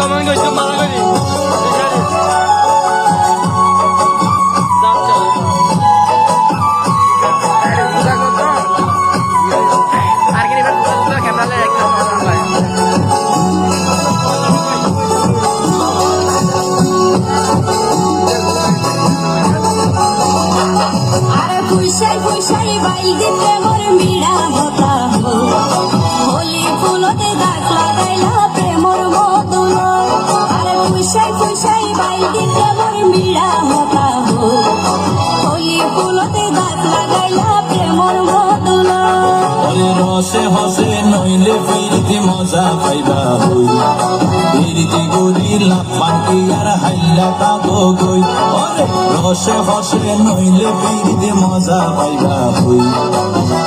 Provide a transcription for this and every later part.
comment করছো মারা করি পুষাই পুষাই বাইল দিতে মোর মিড়া হতা হোলি ফুলতে দাগ লাগাইলা প্রেমর বদল আরে পুষাই পুষাই বাইল দিতে মোর মিড়া হতা হোলি ফুলতে দাগ লাগাইলা প্রেমর বদল রসে হসে নইলে ফিরিতে মজা পাইবা হই ফিরিতে গরি লাফান কি আর হাইলা তাগো গই রসে হসে নইলে ফিরিতে মজা পাইবা হই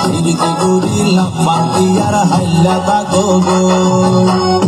ফিরিতে গরি লাফান কি আর হাইলা তাগো গই